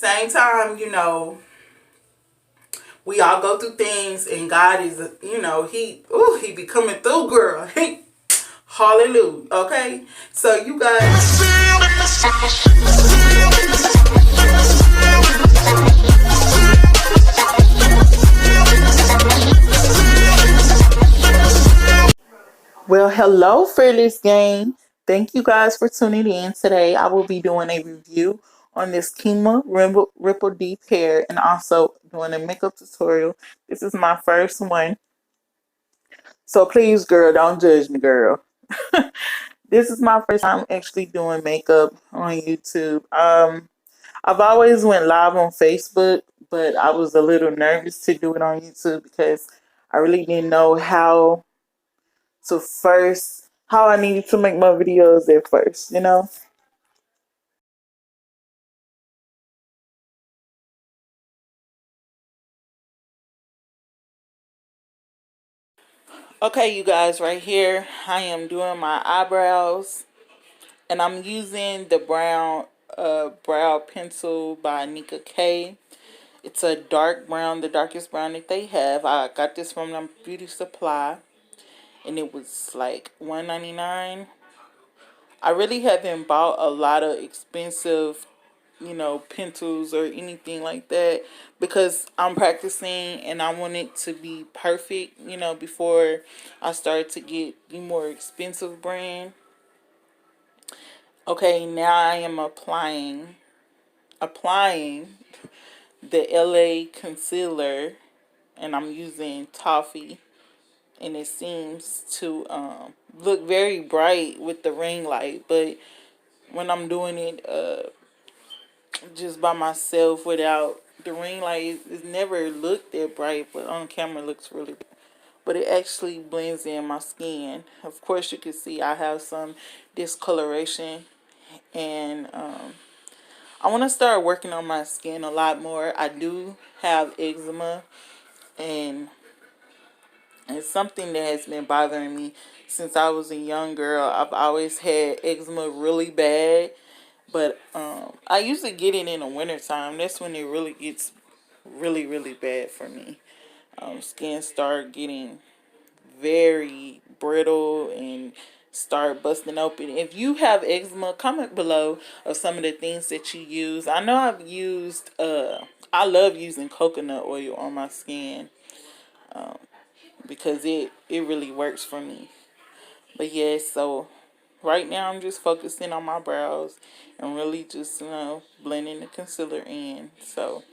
Same time, we all go through things, and God is, he be coming through, girl. He, hallelujah. Okay, so you guys. Well, hello, Fearless Gang. Thank you guys for tuning in today. I will be doing a review on this Kima Ripple Deep Hair and also doing a makeup tutorial. This is my first one. So please, girl, don't judge me, girl. This is my first time actually doing makeup on YouTube. I've always went live on Facebook, but I was a little nervous to do it on YouTube because I really didn't know how I needed to make my videos at first. Okay, you guys, right here, I am doing my eyebrows, and I'm using the brown brow pencil by Nika K. It's a dark brown, the darkest brown that they have. I got this from them beauty supply, and it was like $1.99. I really haven't bought a lot of expensive pencils or anything like that because I'm practicing and I want it to be perfect, before I start to get the more expensive brand. Okay, now I am applying the LA concealer, and I'm using Toffee, and it seems to look very bright with the ring light, but when I'm doing it just by myself without the ring light, it's never looked that bright, but on camera it looks really bright. But it actually blends in my skin. Of course, you can see I have some discoloration, and I want to start working on my skin a lot more. I do have eczema, and it's something that has been bothering me since I was a young girl. I've always had eczema really bad, but I usually get it in the wintertime. That's when it really gets really, really bad for me. Skin start getting very brittle and start busting open. If you have eczema, comment below of some of the things that you use. I know I've used, I love using coconut oil on my skin because it really works for me. But yeah, so right now I'm just focusing on my brows and really just, blending the concealer in. So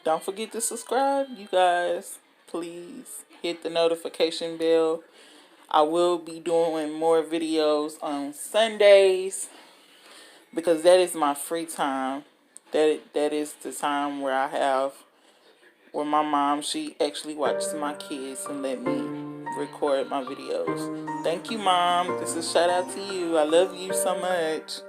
don't forget to subscribe, you guys. Please hit the notification bell. I will be doing more videos on Sundays because that is my free time. That is the time where my mom, she actually watches my kids and let me record my videos. Thank you, Mom. This is a shout out to you. I love you so much.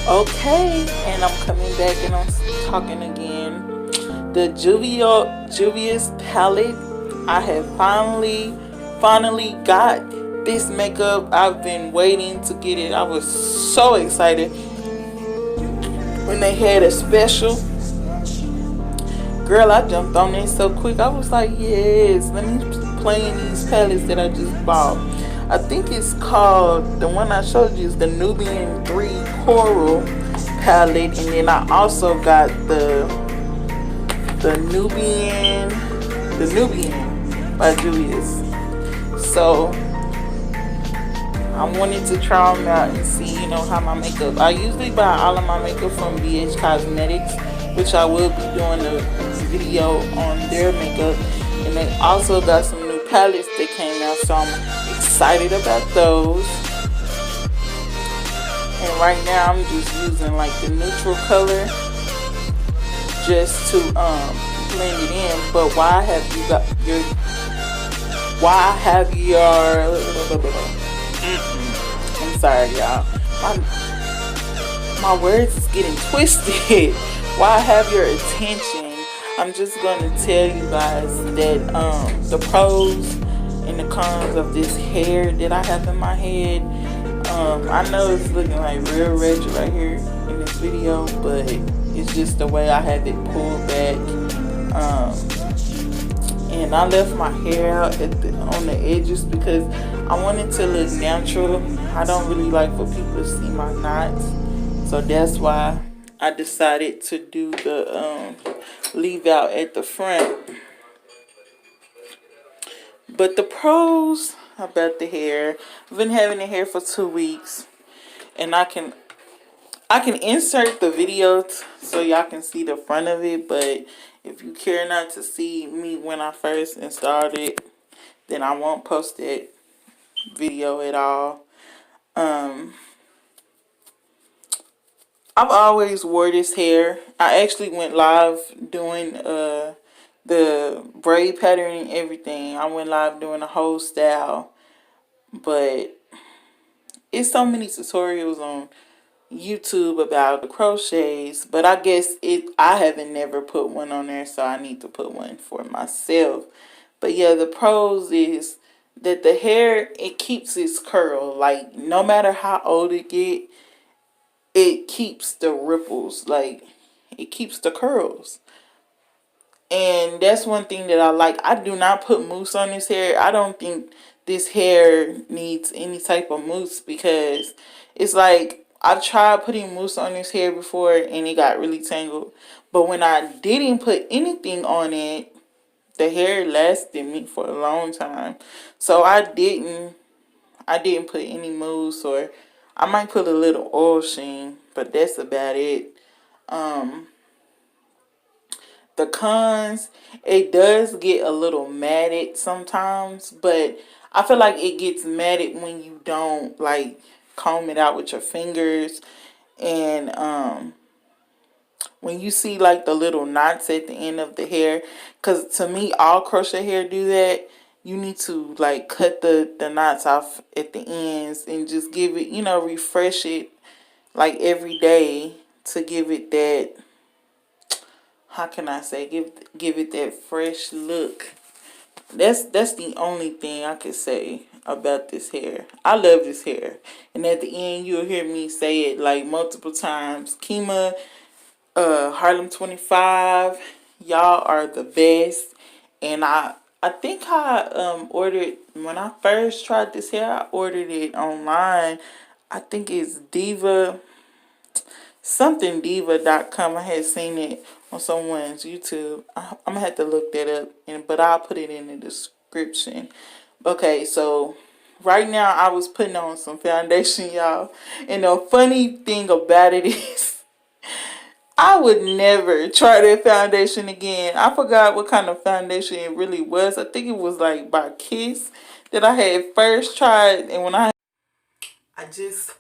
Okay, and I'm coming back and I'm talking again. The Juvia's palette. I have finally got this makeup. I've been waiting to get it. I was so excited when they had a special. Girl, I jumped on it so quick. I was like, yes, let me play in these palettes that I just bought. I think it's called, the one I showed you is the Nubian 3 Coral palette. And then I also got the Nubian, by Julius. So I wanted to try them out and see, how my makeup. I usually buy all of my makeup from BH Cosmetics, which I will be doing a video on their makeup. And they also got some new palettes that came out, so I'm excited about those. And right now I'm just using like the neutral color just to blend it in. But why have you got your I'm sorry, y'all. My words is getting twisted. Why have your attention? I'm just gonna tell you guys that the pros and the cons of this hair that I have in my head. I know it's looking like real ratchet right here in this video, but it's just the way I have it pulled back. And I left my hair out on the edges because I want it to look natural. I don't really like for people to see my knots, so that's why I decided to do the leave out at the front. But the pros about the hair, I've been having the hair for 2 weeks, and I can insert the video so y'all can see the front of it, but if you care not to see me when I first installed it, then I won't post that video at all. I've always wore this hair. I actually went live doing the braid pattern and everything. I went live doing the whole style, but it's so many tutorials on YouTube about the crochets, but I guess I haven't never put one on there, so I need to put one for myself. But yeah, the pros is that the hair, it keeps its curl. Like, no matter how old it get, it keeps the ripples. Like, it keeps the curls. And that's one thing that I like. I do not put mousse on this hair. I don't think this hair needs any type of mousse, because it's like I've tried putting mousse on this hair before and it got really tangled. But when I didn't put anything on it, the hair lasted me for a long time. So I didn't put any mousse, or I might put a little oil sheen, but that's about it. The cons, it does get a little matted sometimes, but I feel like it gets matted when you don't like comb it out with your fingers. And when you see like the little knots at the end of the hair, because to me all crochet hair do that, you need to like cut the knots off at the ends and just give it, refresh it like every day to give it that, how can I say, give it that fresh look. That's the only thing I could say about this hair. I love this hair. And at the end, you'll hear me say it like multiple times. Kima, Harlem 25, y'all are the best. And I think I ordered, when I first tried this hair, I ordered it online. I think it's diva.com. I had seen it on someone's YouTube. I'm gonna have to look that up, but I'll put it in the description. Okay, so right now I was putting on some foundation, y'all, and the funny thing about it is I would never try that foundation again. I forgot what kind of foundation it really was. I think it was like by Kiss that I had first tried, and when I just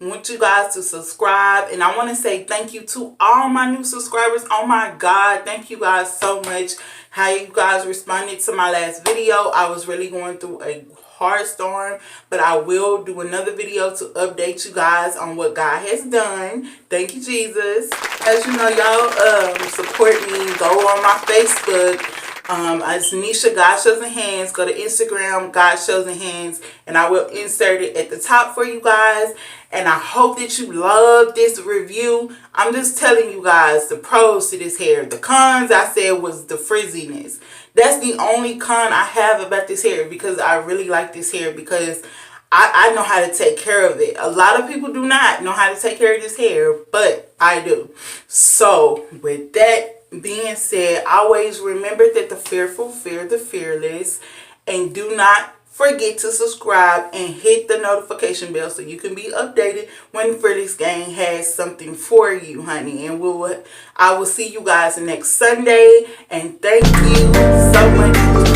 want you guys to subscribe, and I want to say thank you to all my new subscribers. Oh my God, thank you guys so much. How you guys responded to my last video. I was really going through a hard storm, but I will do another video to update you guys on what God has done. Thank you, Jesus. As you know, y'all support me. Go on my Facebook. It's Nisha God's Chosen Hands. Go to Instagram, God's Chosen Hands, and I will insert it at the top for you guys. And I hope that you love this review. I'm just telling you guys the pros to this hair. The cons, I said, was the frizziness. That's the only con I have about this hair, because I really like this hair, because I know how to take care of it. A lot of people do not know how to take care of this hair, but I do. So with that being said, always remember that the fearful fear the fearless, and do not forget to subscribe and hit the notification bell so you can be updated when Fearless Gang has something for you, honey. And I will see you guys next Sunday, and thank you so much